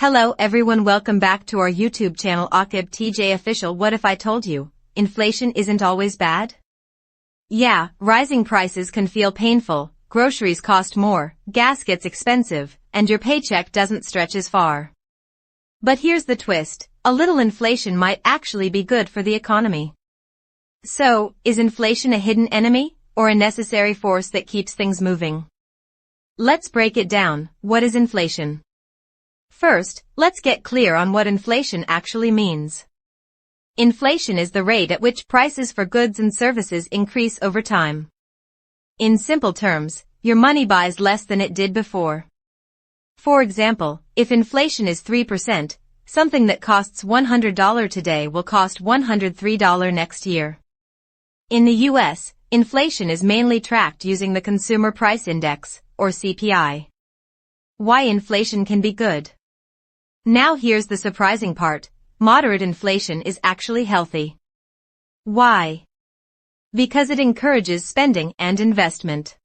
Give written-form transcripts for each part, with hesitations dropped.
Hello everyone, welcome back to our YouTube channel Aqib TJ Official. What if I told you, inflation isn't always bad? Yeah, rising prices can feel painful, groceries cost more, gas gets expensive, and your paycheck doesn't stretch as far. But here's the twist, a little inflation might actually be good for the economy. So, is inflation a hidden enemy, or a necessary force that keeps things moving? Let's break it down. What is inflation? First, let's get clear on what inflation actually means. Inflation is the rate at which prices for goods and services increase over time. In simple terms, your money buys less than it did before. For example, if inflation is 3%, something that costs $100 today will cost $103 next year. In the US, inflation is mainly tracked using the Consumer Price Index, or CPI. Why inflation can be good? Now here's the surprising part. Moderate inflation is actually healthy. Why? Because it encourages spending and investment.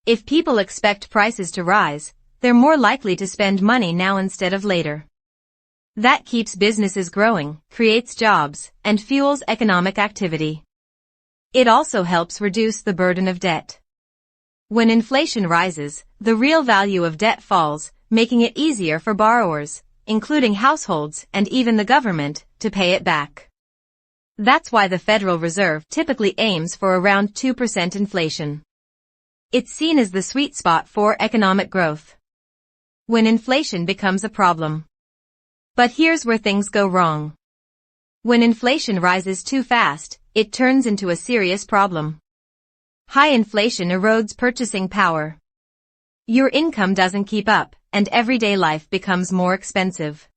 If people expect prices to rise, they're more likely to spend money now instead of later. That keeps businesses growing, creates jobs, and fuels economic activity. It also helps reduce the burden of debt. When inflation rises, the real value of debt falls, making it easier for borrowers, including households and even the government, to pay it back. That's why the Federal Reserve typically aims for around 2% inflation. It's seen as the sweet spot for economic growth. When inflation becomes a problem. But here's where things go wrong. When inflation rises too fast, it turns into a serious problem. High inflation erodes purchasing power. Your income doesn't keep up, and everyday life becomes more expensive.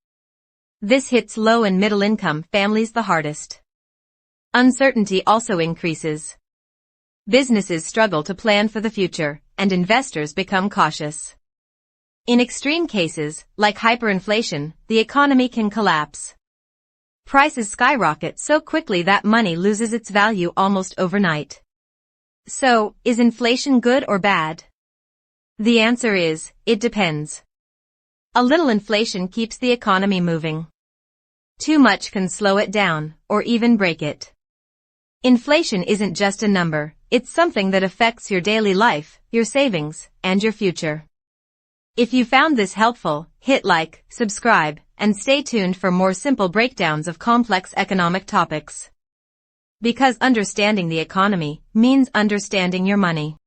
This hits low and middle income families the hardest. Uncertainty also increases. Businesses struggle to plan for the future, and investors become cautious. In extreme cases, like hyperinflation, the economy can collapse. Prices skyrocket so quickly that money loses its value almost overnight. So, is inflation good or bad? The answer is, it depends. A little inflation keeps the economy moving. Too much can slow it down, or even break it. Inflation isn't just a number, it's something that affects your daily life, your savings, and your future. If you found this helpful, hit like, subscribe, and stay tuned for more simple breakdowns of complex economic topics. Because understanding the economy means understanding your money.